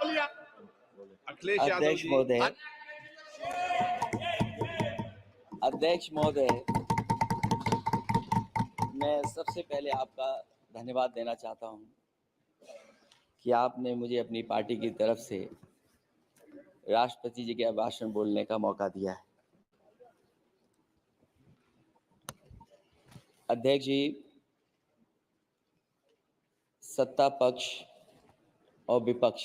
अखिलेश यादव जी। अध्यक्ष महोदय, मैं सबसे पहले आपका धन्यवाद देना चाहता हूं कि आपने मुझे अपनी पार्टी की तरफ से राष्ट्रपति जी के भाषण बोलने का मौका दिया है। अध्यक्ष जी, सत्ता पक्ष और विपक्ष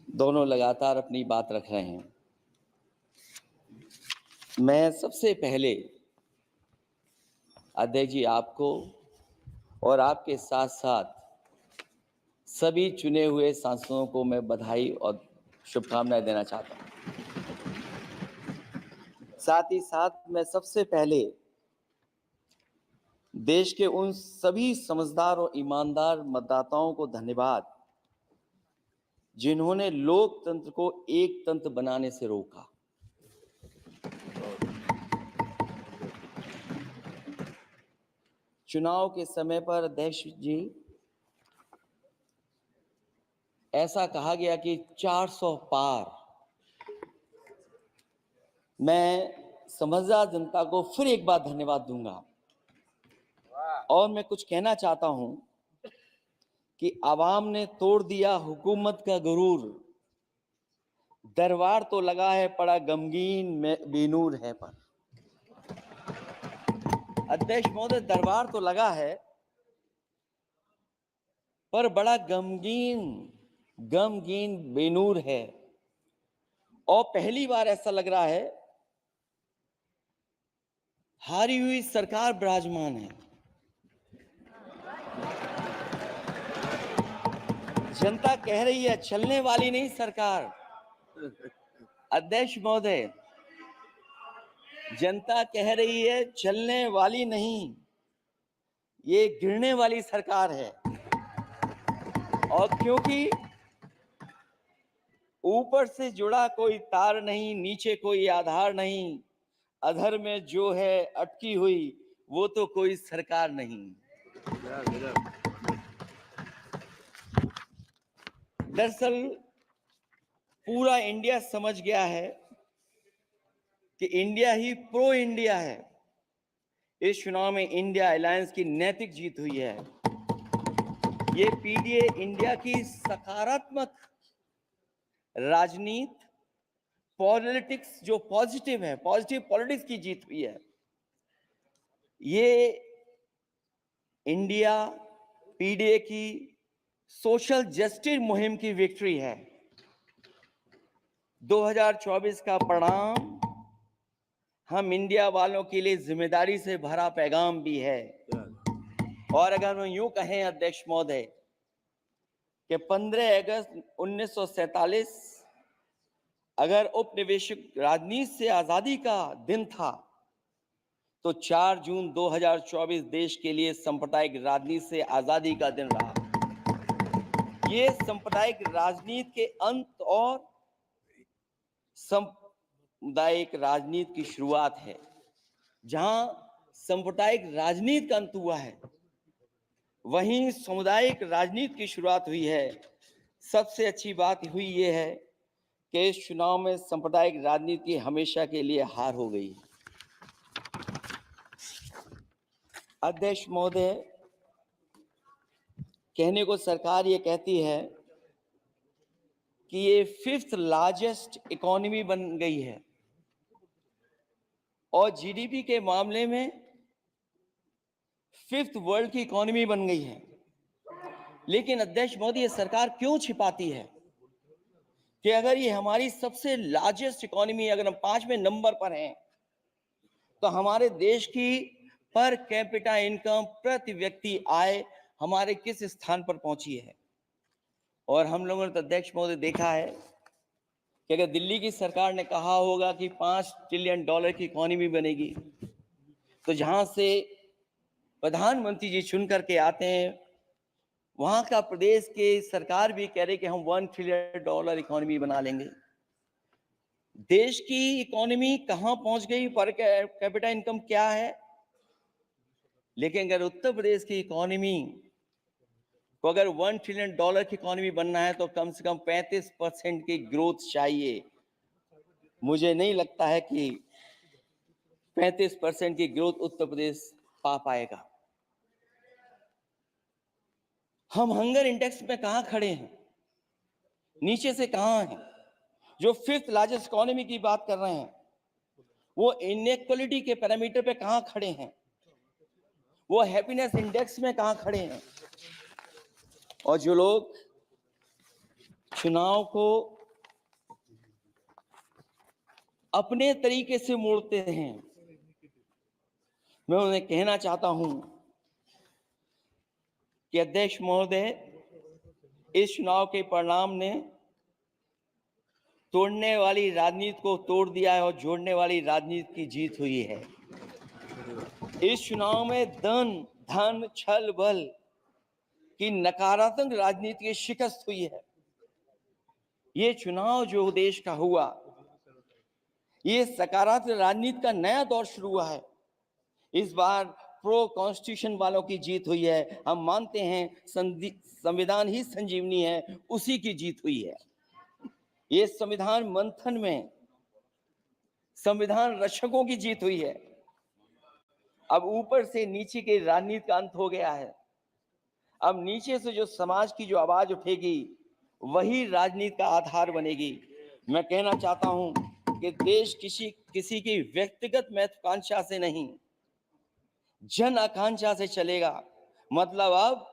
दोनों लगातार अपनी बात रख रहे हैं। मैं सबसे पहले अध्यक्ष जी आपको और आपके साथ साथ सभी चुने हुए सांसदों को मैं बधाई और शुभकामनाएं देना चाहता हूं। साथ ही साथ मैं सबसे पहले देश के उन सभी समझदार और ईमानदार मतदाताओं को धन्यवाद जिन्होंने लोकतंत्र को एक तंत्र बनाने से रोका। चुनाव के समय पर अध्यक्ष जी ऐसा कहा गया कि 400 पार। मैं समझदार जनता को फिर एक बार धन्यवाद दूंगा और मैं कुछ कहना चाहता हूं कि आवाम ने तोड़ दिया हुकूमत का गुरूर, दरबार तो लगा है पड़ा गमगीन में बेनूर है पर। अध्यक्ष महोदय, दरबार तो लगा है पर बड़ा गमगीन बेनूर है और पहली बार ऐसा लग रहा है हारी हुई सरकार विराजमान है। जनता कह रही है चलने वाली नहीं सरकार। अध्यक्ष महोदय, जनता कह रही है चलने वाली नहीं, ये गिरने वाली सरकार है। और क्योंकि ऊपर से जुड़ा कोई तार नहीं, नीचे कोई आधार नहीं, अधर में जो है अटकी हुई वो तो कोई सरकार नहीं। दरअसल पूरा इंडिया समझ गया है कि इंडिया ही प्रो इंडिया है। इस चुनाव में इंडिया अलायंस की नैतिक जीत हुई है। ये पीडीए इंडिया की सकारात्मक राजनीति, पॉलिटिक्स जो पॉजिटिव है, पॉजिटिव पॉलिटिक्स की जीत हुई है। ये इंडिया पीडीए की सोशल जस्टिस मुहिम की विक्ट्री है। 2024 का परिणाम हम इंडिया वालों के लिए जिम्मेदारी से भरा पैगाम भी है। और अगर हम यूं कहें अध्यक्ष महोदय कि 15 अगस्त 1947 अगर उपनिवेशिक राजनीति से आजादी का दिन था तो 4 जून 2024 देश के लिए सांप्रदायिक राजनीति से आजादी का दिन रहा। ये सांप्रदायिक राजनीति के अंत और सामुदायिक राजनीति की शुरुआत है। जहां सांप्रदायिक राजनीति का अंत हुआ है, वहीं सामुदायिक राजनीति की शुरुआत हुई है। सबसे अच्छी बात हुई ये है कि इस चुनाव में सांप्रदायिक राजनीति हमेशा के लिए हार हो गई। अध्यक्ष महोदय, कहने को सरकार ये कहती है कि ये 5th लार्जेस्ट इकोनॉमी बन गई है और जीडीपी के मामले में 5th वर्ल्ड की इकोनॉमी बन गई है। लेकिन अध्यक्ष मोदी, ये सरकार क्यों छिपाती है कि अगर ये हमारी सबसे लार्जेस्ट इकोनॉमी, अगर हम 5वें नंबर पर हैं, तो हमारे देश की पर कैपिटा इनकम, प्रति व्यक्ति आय हमारे किस स्थान पर पहुंची है। और हम लोगों ने तो अध्यक्ष महोदय देखा है कि अगर दिल्ली की सरकार ने कहा होगा कि $5 ट्रिलियन की इकोनॉमी बनेगी, तो जहां से प्रधानमंत्री जी चुन करके आते हैं, वहां का प्रदेश के सरकार भी कह रहे कि हम $1 ट्रिलियन इकोनॉमी बना लेंगे। देश की इकोनॉमी कहां पहुंच गई, पर कैपिटा इनकम क्या है। लेकिन अगर उत्तर प्रदेश की इकोनॉमी को अगर $1 ट्रिलियन की इकोनॉमी बनना है तो कम से कम 35% की ग्रोथ चाहिए। मुझे नहीं लगता है कि 35% की ग्रोथ उत्तर प्रदेश पा पाएगा। हम हंगर इंडेक्स में कहां खड़े हैं, नीचे से कहां हैं। जो 5th लार्जेस्ट इकोनॉमी की बात कर रहे हैं वो इनइक्वालिटी के पैरामीटर पे कहां खड़े हैं, वो हैप्पीनेस इंडेक्स में कहां खड़े हैं। और जो लोग चुनाव को अपने तरीके से मोड़ते हैं, मैं उन्हें कहना चाहता हूं कि अध्यक्ष महोदय, इस चुनाव के परिणाम ने तोड़ने वाली राजनीति को तोड़ दिया है और जोड़ने वाली राजनीति की जीत हुई है। इस चुनाव में धन छल बल की नकारात्मक राजनीति की शिकस्त हुई है। ये चुनाव जो देश का हुआ, ये सकारात्मक राजनीति का नया दौर शुरू हुआ है। इस बार प्रो कॉन्स्टिट्यूशन वालों की जीत हुई है। हम मानते हैं संविधान ही संजीवनी है, उसी की जीत हुई है। ये संविधान मंथन में संविधान रक्षकों की जीत हुई है। अब ऊपर से नीचे की राजनीति का अंत हो गया है। अब नीचे से जो समाज की जो आवाज उठेगी वही राजनीति का आधार बनेगी। मैं कहना चाहता हूं कि देश किसी की व्यक्तिगत महत्वाकांक्षा से नहीं, जन आकांक्षा से चलेगा। मतलब अब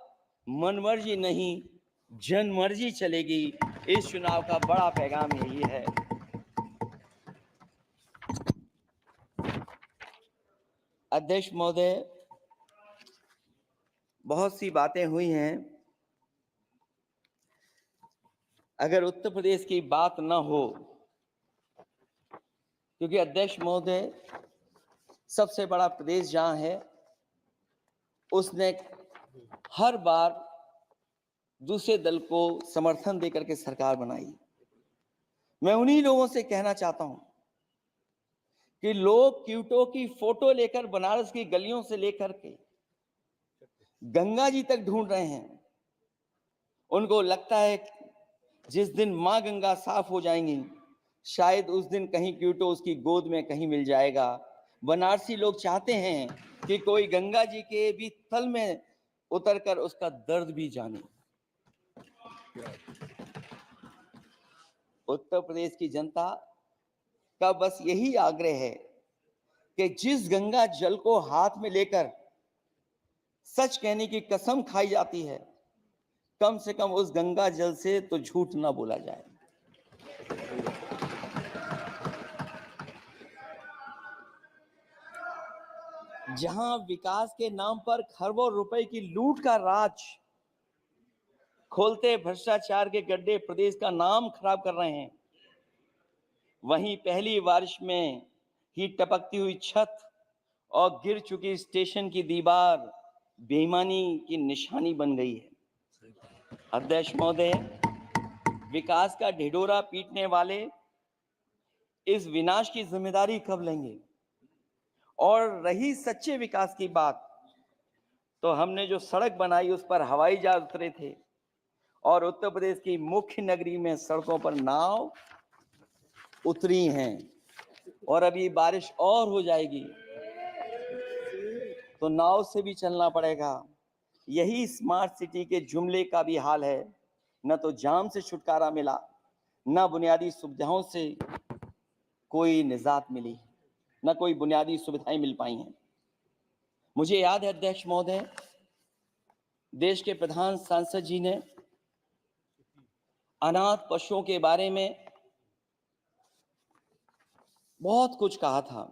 मनमर्जी नहीं, जनमर्जी चलेगी। इस चुनाव का बड़ा पैगाम यही है। अध्यक्ष महोदय, बहुत सी बातें हुई हैं। अगर उत्तर प्रदेश की बात ना हो, क्योंकि अध्यक्ष महोदय सबसे बड़ा प्रदेश जहां है, उसने हर बार दूसरे दल को समर्थन देकर के सरकार बनाई। मैं उन्हीं लोगों से कहना चाहता हूं कि लोग क्यूटो की फोटो लेकर बनारस की गलियों से लेकर के गंगा जी तक ढूंढ रहे हैं। उनको लगता है जिस दिन मां गंगा साफ हो जाएंगी, शायद उस दिन कहीं क्यूटो उसकी गोद में कहीं मिल जाएगा। बनारसी लोग चाहते हैं कि कोई गंगा जी के भी तल में उतरकर उसका दर्द भी जाने। उत्तर प्रदेश की जनता का बस यही आग्रह है कि जिस गंगा जल को हाथ में लेकर सच कहने की कसम खाई जाती है, कम से कम उस गंगा जल से तो झूठ ना बोला जाए। जहां विकास के नाम पर खरबों रुपए की लूट का राज खोलते भ्रष्टाचार के गड्ढे प्रदेश का नाम खराब कर रहे हैं, वहीं पहली बारिश में ही टपकती हुई छत और गिर चुकी स्टेशन की दीवार बेईमानी की निशानी बन गई है। अध्यक्ष महोदय, विकास का ढिढोरा पीटने वाले इस विनाश की जिम्मेदारी कब लेंगे? और रही सच्चे विकास की बात, तो हमने जो सड़क बनाई उस पर हवाई जहाज उतरे थे और उत्तर प्रदेश की मुख्य नगरी में सड़कों पर नाव उतरी हैं। और अभी बारिश और हो जाएगी तो नाव से भी चलना पड़ेगा। यही स्मार्ट सिटी के जुमले का भी हाल है। न तो जाम से छुटकारा मिला, न बुनियादी सुविधाओं से कोई निजात मिली, न कोई बुनियादी सुविधाएं मिल पाई हैं। मुझे याद है अध्यक्ष महोदय, देश के प्रधान सांसद जी ने अनाथ पशुओं के बारे में बहुत कुछ कहा था।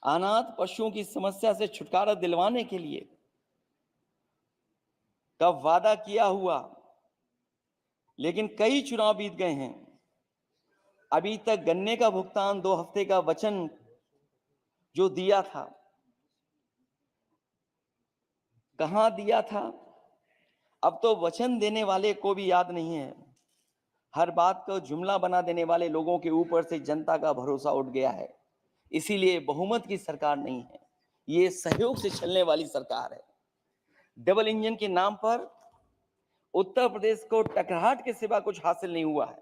अनाथ पशुओं की समस्या से छुटकारा दिलवाने के लिए कब वादा किया हुआ, लेकिन कई चुनाव बीत गए हैं, अभी तक गन्ने का भुगतान 2 हफ्ते का वचन जो दिया था, कहां दिया था? अब तो वचन देने वाले को भी याद नहीं है। हर बात को जुमला बना देने वाले लोगों के ऊपर से जनता का भरोसा उठ गया है। इसीलिए बहुमत की सरकार नहीं है, ये सहयोग से चलने वाली सरकार है। डबल इंजन के नाम पर उत्तर प्रदेश को टकराहट के सिवा कुछ हासिल नहीं हुआ है।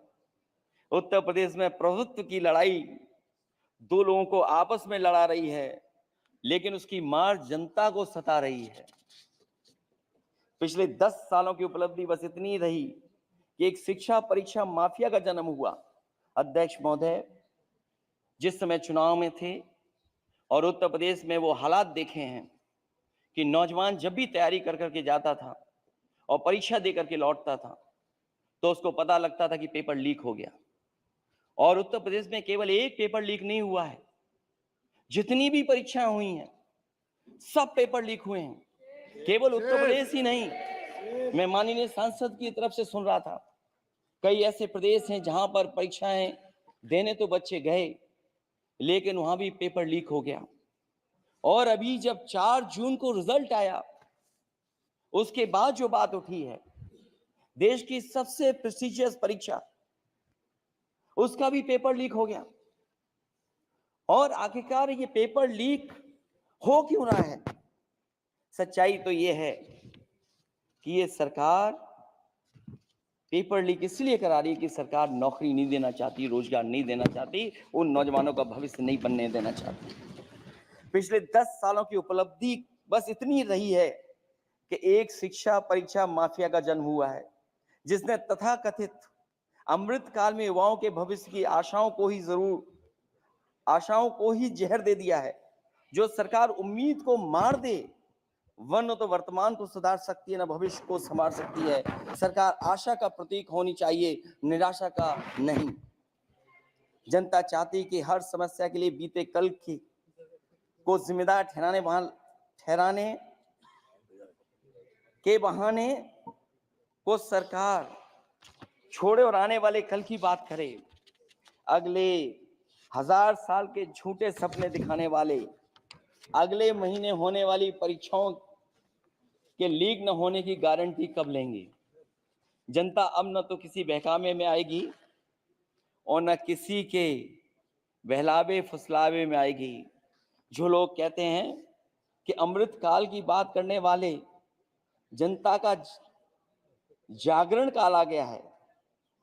उत्तर प्रदेश में प्रभुत्व की लड़ाई दो लोगों को आपस में लड़ा रही है, लेकिन उसकी मार जनता को सता रही है। पिछले 10 सालों की उपलब्धि बस इतनी रही कि एक शिक्षा परीक्षा माफिया का जन्म हुआ। अध्यक्ष महोदय, जिस समय चुनाव में थे और उत्तर प्रदेश में वो हालात देखे हैं कि नौजवान जब भी तैयारी कर करके जाता था और परीक्षा दे करके लौटता था तो उसको पता लगता था कि पेपर लीक हो गया। और उत्तर प्रदेश में केवल एक पेपर लीक नहीं हुआ है, जितनी भी परीक्षाएं हुई हैं सब पेपर लीक हुए हैं। केवल उत्तर प्रदेश ही नहीं, मैं माननीय सांसद की तरफ से सुन रहा था, कई ऐसे प्रदेश हैं जहां पर परीक्षाएं देने तो बच्चे गए, लेकिन वहां भी पेपर लीक हो गया। और अभी जब 4 जून को रिजल्ट आया, उसके बाद जो बात उठी है, देश की सबसे प्रेस्टिजियस परीक्षा, उसका भी पेपर लीक हो गया। और आखिरकार ये पेपर लीक हो क्यों रहा है? सच्चाई तो ये है कि ये सरकार पेपर लीक इसलिए करा रही है कि सरकार नौकरी नहीं देना चाहती, रोजगार नहीं देना चाहती, उन नौजवानों का भविष्य नहीं बनने देना चाहती। पिछले 10 सालों की उपलब्धि बस इतनी रही है कि एक शिक्षा परीक्षा माफिया का जन्म हुआ है, जिसने तथाकथित अमृत काल में युवाओं के भविष्य की आशाओं को ही जहर दे दिया है। जो सरकार उम्मीद को मार दे, वह न तो वर्तमान को सुधार सकती है, न भविष्य को संवार सकती है। सरकार आशा का प्रतीक होनी चाहिए, निराशा का नहीं। जनता चाहती कि हर समस्या के लिए बीते कल को जिम्मेदार ठहराने के बहाने को सरकार छोड़े और आने वाले कल की बात करे। अगले 1000 साल के झूठे सपने दिखाने वाले अगले महीने होने वाली परीक्षाओं के लीक न होने की गारंटी कब लेंगे? जनता अब न तो किसी बहकावे में आएगी और न किसी के बहलावे फुसलावे में आएगी। जो लोग कहते हैं कि अमृत काल की बात करने वाले जनता का जागरण काल आ गया है,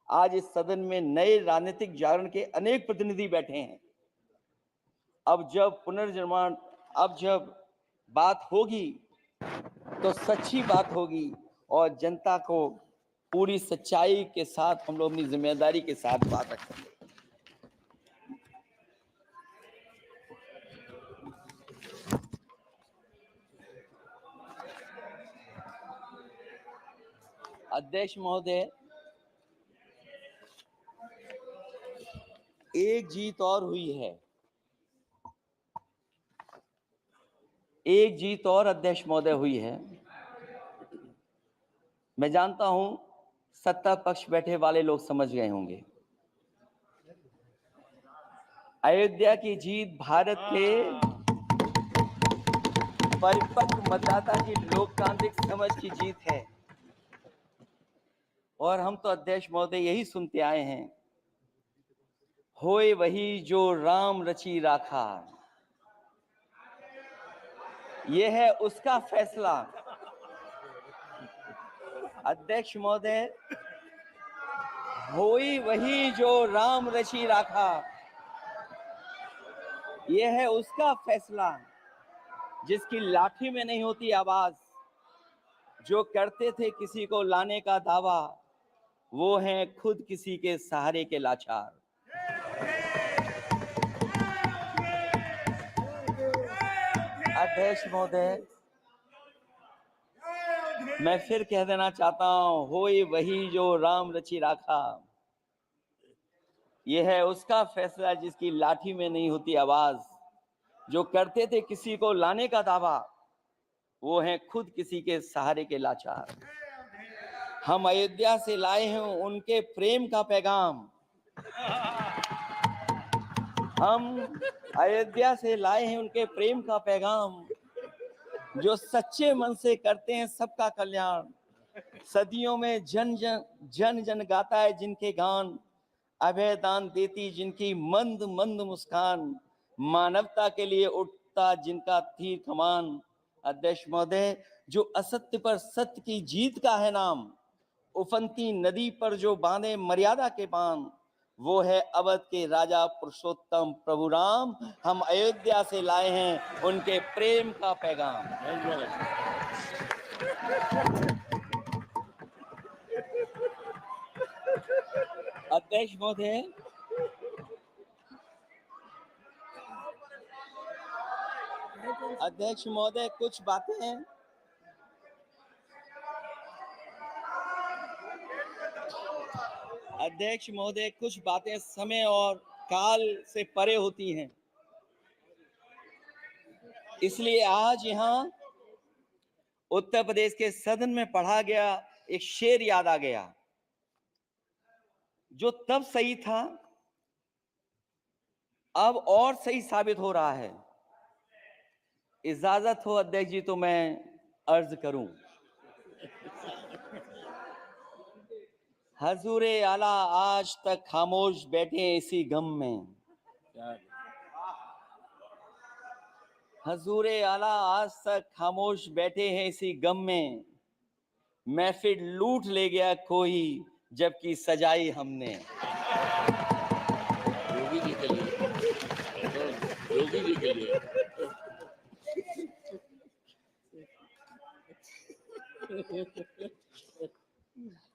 आज इस सदन में नए राजनीतिक जागरण के अनेक प्रतिनिधि बैठे हैं। अब जब बात होगी तो सच्ची बात होगी और जनता को पूरी सच्चाई के साथ हम लोग अपनी जिम्मेदारी के साथ बात रखेंगे। अध्यक्ष महोदय, एक जीत और हुई है, एक जीत और अध्यक्ष महोदय हुई है। मैं जानता हूं सत्ता पक्ष बैठे वाले लोग समझ गए होंगे। अयोध्या की जीत भारत के परिपक्व मतदाता की लोकतांत्रिक समझ की जीत है। और हम तो अध्यक्ष महोदय यही सुनते आए हैं, होए वही जो राम रची राखा, ये है उसका फैसला। अध्यक्ष महोदय, होई वही जो राम रची राखा, ये है उसका फैसला, जिसकी लाठी में नहीं होती आवाज। जो करते थे किसी को लाने का दावा, वो हैं खुद किसी के सहारे के लाचार। अध्यक्ष महोदय, मैं फिर कह देना चाहता हूं, होए वही जो राम रची राखा, यह है उसका फैसला, जिसकी लाठी में नहीं होती आवाज। जो करते थे किसी को लाने का दावा, वो हैं खुद किसी के सहारे के लाचार। हम अयोध्या से लाए हैं उनके प्रेम का पैगाम, हम अयोध्या से लाए हैं उनके प्रेम का पैगाम, जो सच्चे मन से करते हैं सबका कल्याण। सदियों में जन जन गाता है जिनके गान, अभय दान देती जिनकी मंद मंद मुस्कान, मानवता के लिए उठता जिनका तीर कमान। अध्यक्ष महोदय, जो असत्य पर सत्य की जीत का है नाम, उफनती नदी पर जो बांधे मर्यादा के बांध, वो है अवध के राजा पुरुषोत्तम प्रभु राम। हम अयोध्या से लाए हैं उनके प्रेम का पैगाम। अध्यक्ष महोदय, कुछ बातें समय और काल से परे होती हैं। इसलिए आज यहाँ उत्तर प्रदेश के सदन में पढ़ा गया एक शेर याद आ गया, जो तब सही था अब और सही साबित हो रहा है। इजाजत हो अध्यक्ष जी तो मैं अर्ज करूं। हजूरे आला आज तक खामोश बैठे इसी गम में, हजूरे आला आज तक खामोश बैठे हैं इसी गम में, महफिल लूट ले गया कोई जबकि सजाई हमने। योगी जी के लिए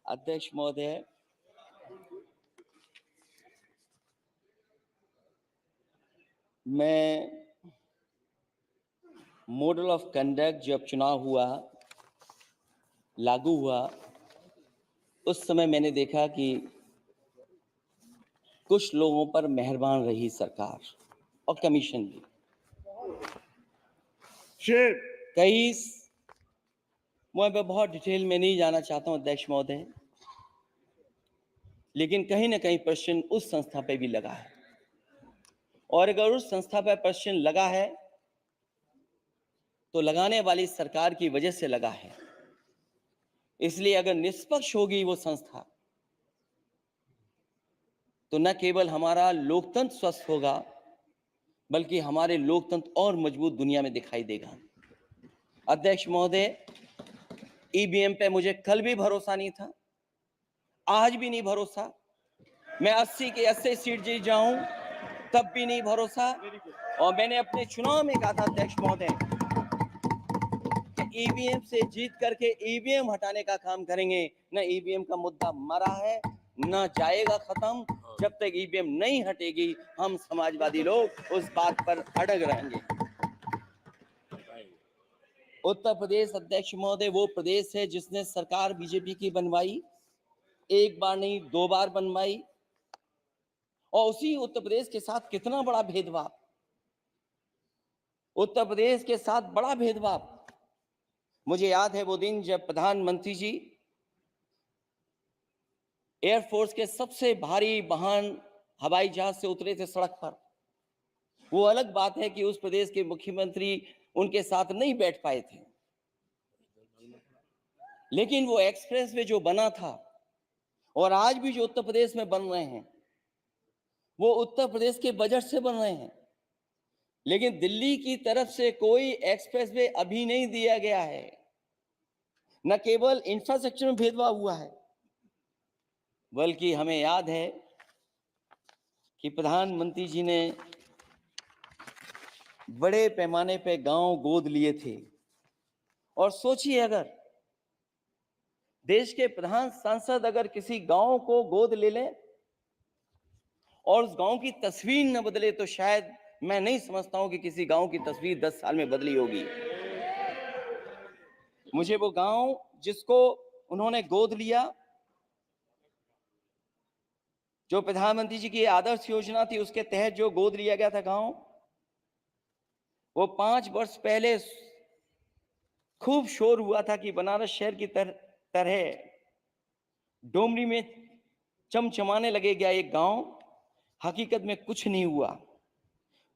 अध्यक्ष महोदय, मैं मॉडल ऑफ कंडक्ट जब चुनाव हुआ, लागू हुआ, उस समय मैंने देखा कि कुछ लोगों पर मेहरबान रही सरकार और कमीशन भी। कई, मैं बहुत डिटेल में नहीं जाना चाहता हूं अध्यक्ष महोदय, लेकिन कहीं ना कहीं प्रश्न उस संस्था पे भी लगा है, और अगर उस संस्था पर प्रश्न लगा है तो लगाने वाली सरकार की वजह से लगा है। इसलिए अगर निष्पक्ष होगी वो संस्था तो न केवल हमारा लोकतंत्र स्वस्थ होगा, बल्कि हमारे लोकतंत्र और मजबूत दुनिया में दिखाई देगा। अध्यक्ष महोदय, ईवीएम पे मुझे कल भी भरोसा नहीं था, आज भी नहीं भरोसा। मैं 80 के 80 सीट जीत जाऊं तब भी नहीं भरोसा। और मैंने अपने चुनाव में कहा था अध्यक्ष महोदय, ईवीएम से जीत करके ईवीएम हटाने का काम करेंगे। न ईवीएम का मुद्दा मरा है, न जाएगा खत्म। जब तक ईवीएम नहीं हटेगी हम समाजवादी लोग उस बात पर अड़ग रहेंगे। उत्तर प्रदेश अध्यक्ष महोदय वो प्रदेश है जिसने सरकार बीजेपी की बनवाई, एक बार नहीं 2 बार बनवाई, और उसी उत्तर प्रदेश के साथ कितना बड़ा भेदभाव, उत्तर प्रदेश के साथ बड़ा भेदभाव। मुझे याद है वो दिन जब प्रधानमंत्री जी एयरफोर्स के सबसे भारी वाहन हवाई जहाज से उतरे थे सड़क पर। वो अलग बात है कि उस प्रदेश के मुख्यमंत्री उनके साथ नहीं बैठ पाए थे, लेकिन वो एक्सप्रेस वे जो बना था और आज भी जो उत्तर प्रदेश में बन रहे हैं वो उत्तर प्रदेश के बजट से बन रहे हैं। लेकिन दिल्ली की तरफ से कोई एक्सप्रेस वे अभी नहीं दिया गया है। न केवल इंफ्रास्ट्रक्चर में भेदभाव हुआ है, बल्कि हमें याद है कि प्रधानमंत्री जी ने बड़े पैमाने पे गांव गोद लिए थे। और सोचिए, अगर देश के प्रधान सांसद अगर किसी गांव को गोद ले लें और उस गांव की तस्वीर न बदले, तो शायद मैं नहीं समझता हूं कि किसी गांव की तस्वीर 10 साल में बदली होगी। मुझे वो गांव जिसको उन्होंने गोद लिया, जो प्रधानमंत्री जी की आदर्श योजना थी उसके तहत जो गोद लिया गया था गांव, वो 5 वर्ष पहले खूब शोर हुआ था कि बनारस शहर की तरह डोमरी में चमचमाने लगेगा एक गांव। हकीकत में कुछ नहीं हुआ।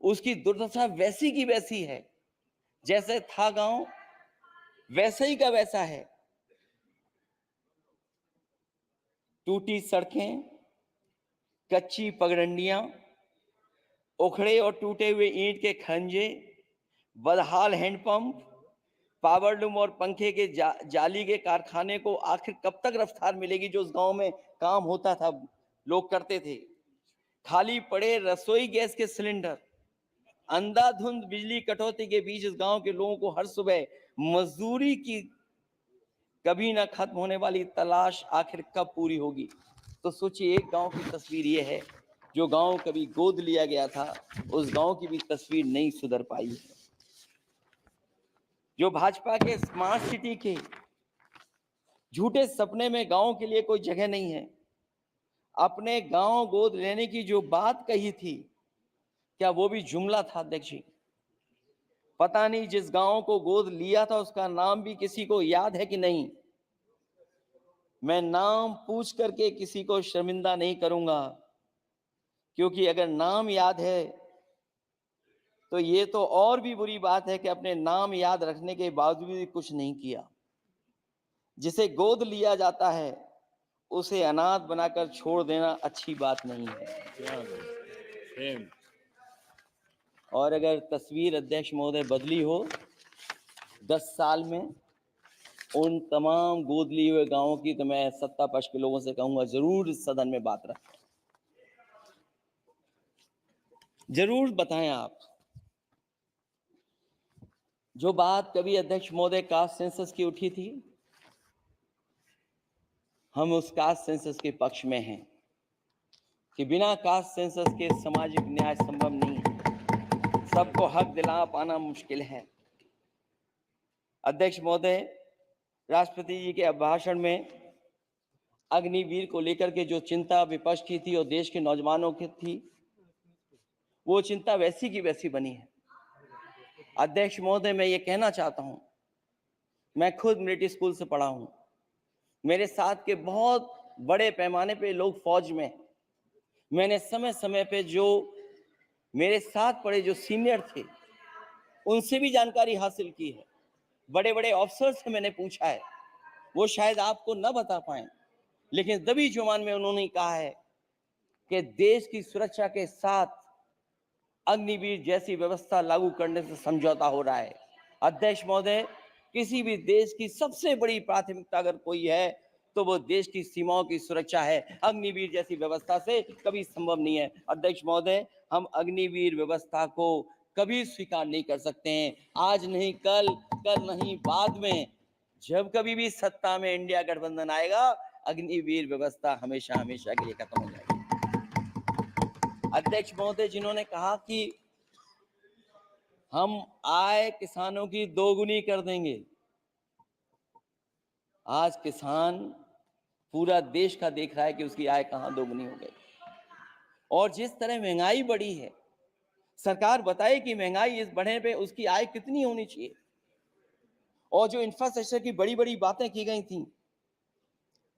उसकी दुर्दशा वैसी की वैसी है, जैसे था गांव वैसे ही का वैसा है। टूटी सड़कें, कच्ची पगडंडियां, उखड़े और टूटे हुए ईंट के खंजे, बदहाल हैंडपंप, पावरलूम और पंखे के जाली के कारखाने को आखिर कब तक रफ्तार मिलेगी जो उस गांव में काम होता था, लोग करते थे। खाली पड़े रसोई गैस के सिलेंडर, अंधाधुंध बिजली कटौती के बीच इस गांव के लोगों को हर सुबह मजदूरी की कभी ना खत्म होने वाली तलाश आखिर कब पूरी होगी। तो सोचिए, एक गांव की तस्वीर ये है, जो गांव कभी गोद लिया गया था, उस गांव की भी तस्वीर नहीं सुधर पाई है। जो भाजपा के स्मार्ट सिटी के झूठे सपने में गांव के लिए कोई जगह नहीं है। अपने गांव गोद लेने की जो बात कही थी, क्या वो भी जुमला था अध्यक्ष जी? पता नहीं जिस गांव को गोद लिया था उसका नाम भी किसी को याद है कि नहीं। मैं नाम पूछ करके किसी को शर्मिंदा नहीं करूंगा, क्योंकि अगर नाम याद है तो ये तो और भी बुरी बात है कि अपने नाम याद रखने के बावजूद भी कुछ नहीं किया। जिसे गोद लिया जाता है उसे अनाथ बनाकर छोड़ देना अच्छी बात नहीं है। और अगर तस्वीर अध्यक्ष महोदय बदली हो 10 साल में उन तमाम गोद लिए हुए गांवों की, तो मैं सत्ता पक्ष के लोगों से कहूंगा जरूर इस सदन में बात रखें, जरूर बताएं आप। जो बात कभी अध्यक्ष महोदय कास्ट सेंसस की उठी थी, हम उस कास्ट सेंसस के पक्ष में हैं कि बिना कास्ट सेंसस के सामाजिक न्याय संभव नहीं है, सबको हक दिला पाना मुश्किल है। अध्यक्ष महोदय, राष्ट्रपति जी के अभिभाषण में अग्निवीर को लेकर के जो चिंता विपक्ष की थी और देश के नौजवानों की थी, वो चिंता वैसी की वैसी बनी है। अध्यक्ष महोदय, मैं ये कहना चाहता हूं, मैं खुद मिलिट्री स्कूल से पढ़ा हूं, मेरे साथ के बहुत बड़े पैमाने पे लोग फौज में, मैंने समय समय पे जो मेरे साथ पढ़े जो सीनियर थे उनसे भी जानकारी हासिल की है, बड़े बड़े अफसर से मैंने पूछा है, वो शायद आपको न बता पाए, लेकिन दबी जुबान में उन्होंने कहा है कि देश की सुरक्षा के साथ अग्निवीर जैसी व्यवस्था लागू करने से समझौता हो रहा है। अध्यक्ष महोदय, किसी भी देश की सबसे बड़ी प्राथमिकता अगर कोई है तो वो देश की सीमाओं की सुरक्षा है। अग्निवीर जैसी व्यवस्था से कभी संभव नहीं है। अध्यक्ष महोदय, हम अग्निवीर व्यवस्था को कभी स्वीकार नहीं कर सकते हैं, आज नहीं कल, कल नहीं बाद में, जब कभी भी सत्ता में इंडिया गठबंधन आएगा, अग्निवीर व्यवस्था हमेशा हमेशा के लिए खत्म हो जाएगी। अध्यक्ष महोदय, जिन्होंने कहा कि हम आय किसानों की दोगुनी कर देंगे, आज किसान पूरा देश का देख रहा है कि उसकी आय कहां दोगुनी हो गई। और जिस तरह महंगाई बढ़ी है, सरकार बताए कि महंगाई इस बढ़ने पे उसकी आय कितनी होनी चाहिए। और जो इंफ्रास्ट्रक्चर की बड़ी बड़ी बातें की गई थी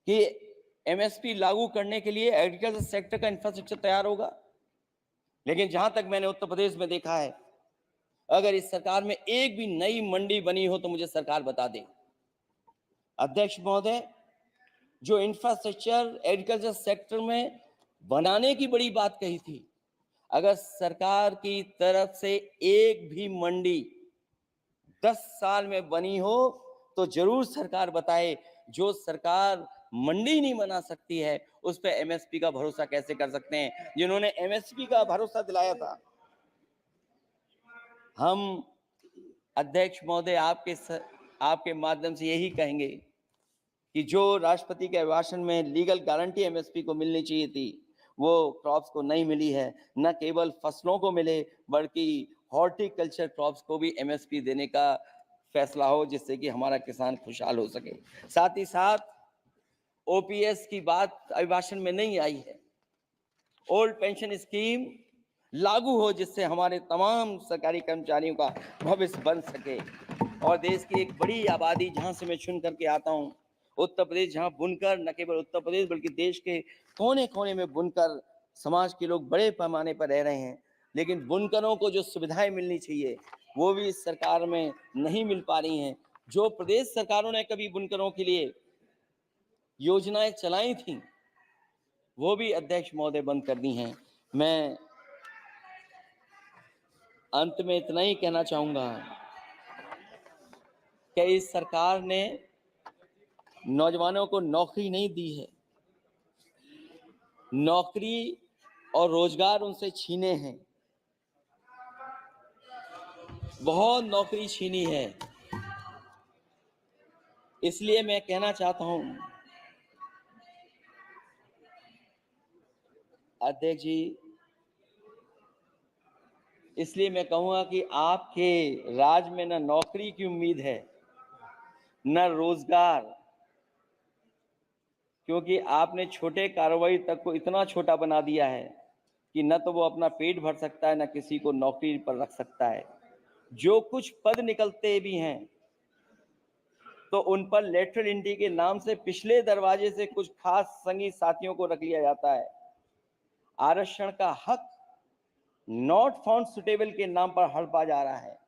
कि एमएसपी लागू करने के लिए एग्रीकल्चर सेक्टर का इंफ्रास्ट्रक्चर तैयार होगा, लेकिन जहां तक मैंने उत्तर प्रदेश में देखा है, अगर इस सरकार में एक भी नई मंडी बनी हो तो मुझे सरकार बता दे। अध्यक्ष महोदय, जो इंफ्रास्ट्रक्चर एग्रीकल्चर सेक्टर में बनाने की बड़ी बात कही थी, अगर सरकार की तरफ से एक भी मंडी 10 साल में बनी हो तो जरूर सरकार बताए। जो सरकार मंडी नहीं बना सकती है उस पर एमएसपी का भरोसा कैसे कर सकते हैं? जिन्होंने एमएसपी का भरोसा दिलाया था, हम अध्यक्ष महोदय आपके माध्यम से यही कहेंगे कि जो राष्ट्रपति के अभिभाषण में लीगल गारंटी एमएसपी को मिलनी चाहिए थी, वो क्रॉप्स को नहीं मिली है। न केवल फसलों को मिले बल्कि हॉर्टिकल्चर क्रॉप्स को भी एमएसपी देने का फैसला हो, जिससे कि हमारा किसान खुशहाल हो सके। साथ ही साथ ओपीएस की बात अभिभाषण में नहीं आई है। ओल्ड पेंशन स्कीम लागू हो, जिससे हमारे तमाम सरकारी कर्मचारियों का भविष्य बन सके। और देश की एक बड़ी आबादी, जहां से मैं चुन करके आता हूं, उत्तर प्रदेश, जहां बुनकर, न केवल उत्तर प्रदेश बल्कि देश के कोने कोने में बुनकर समाज के लोग बड़े पैमाने पर रह रहे हैं, लेकिन बुनकरों को जो सुविधाएं मिलनी चाहिए वो भी इस सरकार में नहीं मिल पा रही हैं। जो प्रदेश सरकारों ने कभी बुनकरों के लिए योजनाएं चलाई थी, वो भी अध्यक्ष महोदय बंद कर दी हैं। मैं अंत में इतना ही कहना चाहूंगा कि इस सरकार ने नौजवानों को नौकरी नहीं दी है, नौकरी और रोजगार उनसे छीने हैं, बहुत नौकरी छीनी है। इसलिए मैं कहना चाहता हूं अध्यक्ष जी, इसलिए मैं कहूंगा कि आपके राज में न नौकरी की उम्मीद है न रोजगार, क्योंकि आपने छोटे कारोबारी तक को इतना छोटा बना दिया है कि न तो वो अपना पेट भर सकता है न किसी को नौकरी पर रख सकता है। जो कुछ पद निकलते भी हैं तो उन पर लेटरल एंट्री के नाम से पिछले दरवाजे से कुछ खास संगी साथियों को रख लिया जाता है। आरक्षण का हक नॉट फाउंड सुटेबल के नाम पर हड़पा जा रहा है।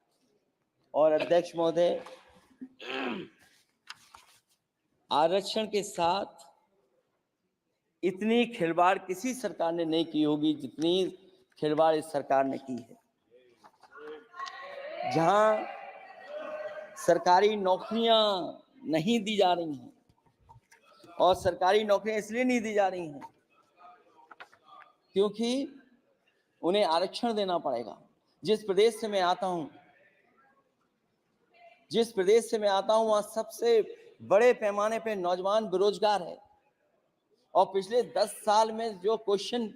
और अध्यक्ष महोदय, आरक्षण के साथ इतनी खिलवाड़ किसी सरकार ने नहीं की होगी जितनी खिलवाड़ इस सरकार ने की है। जहां सरकारी नौकरियां नहीं दी जा रही हैं, और सरकारी नौकरियां इसलिए नहीं दी जा रही हैं क्योंकि उन्हें आरक्षण देना पड़ेगा। जिस प्रदेश से मैं आता हूं वहां सबसे बड़े पैमाने पे नौजवान बेरोजगार है, और पिछले 10 साल में जो क्वेश्चन,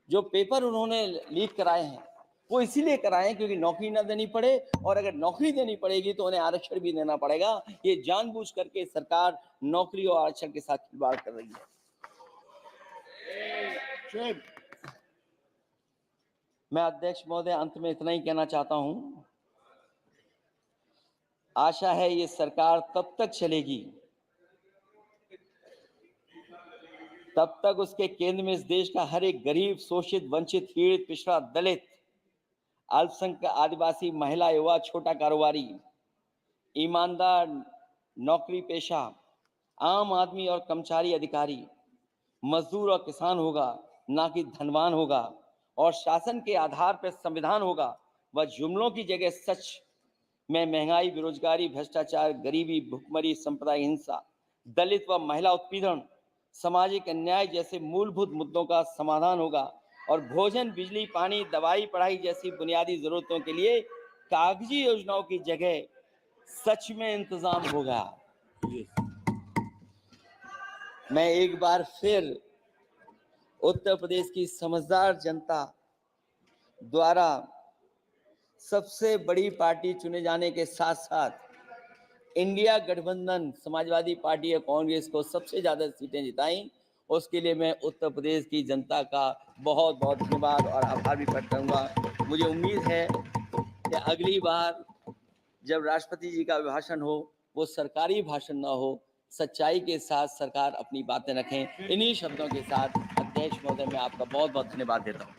जो पेपर उन्होंने लीक कराए हैं वो इसीलिए कराए हैं क्योंकि नौकरी ना देनी पड़े, और अगर नौकरी देनी पड़ेगी तो उन्हें आरक्षण भी देना पड़ेगा। ये जानबूझ करके सरकार नौकरी और आरक्षण के साथ खिलवाड़ कर रही है। मैं अध्यक्ष महोदय अंत में इतना ही कहना चाहता हूं, आशा है ये सरकार तब तक चलेगी तब तक उसके केंद्र में इस देश का हर एक गरीब, शोषित, वंचित, पीड़ित, पिछड़ा, दलित, अल्पसंख्यक, आदिवासी, महिला, युवा, छोटा कारोबारी, ईमानदार, नौकरी पेशा, आम आदमी और कर्मचारी, अधिकारी, मजदूर और किसान होगा, ना कि धनवान होगा। और शासन के आधार पर संविधान होगा। वह जुमलों की जगह सच में महंगाई, बेरोजगारी, भ्रष्टाचार, गरीबी, भुखमरी, सांप्रदायिक हिंसा, दलित व महिला उत्पीड़न, सामाजिक अन्याय जैसे मूलभूत मुद्दों का समाधान होगा। और भोजन, बिजली, पानी, दवाई, पढ़ाई जैसी बुनियादी जरूरतों के लिए कागजी योजनाओं की जगह सच में इंतजाम होगा। मैं एक बार फिर उत्तर प्रदेश की समझदार जनता द्वारा सबसे बड़ी पार्टी चुने जाने के साथ साथ इंडिया गठबंधन समाजवादी पार्टी और कांग्रेस को सबसे ज्यादा सीटें जिताई, उसके लिए मैं उत्तर प्रदेश की जनता का बहुत बहुत धन्यवाद और आभार भी प्रकट करूंगा। मुझे उम्मीद है कि अगली बार जब राष्ट्रपति जी का भाषण हो वो सरकारी भाषण ना हो, सच्चाई के साथ सरकार अपनी बातें रखें। इन्हीं शब्दों के साथ अध्यक्ष महोदय मैं आपका बहुत बहुत धन्यवाद देता हूँ।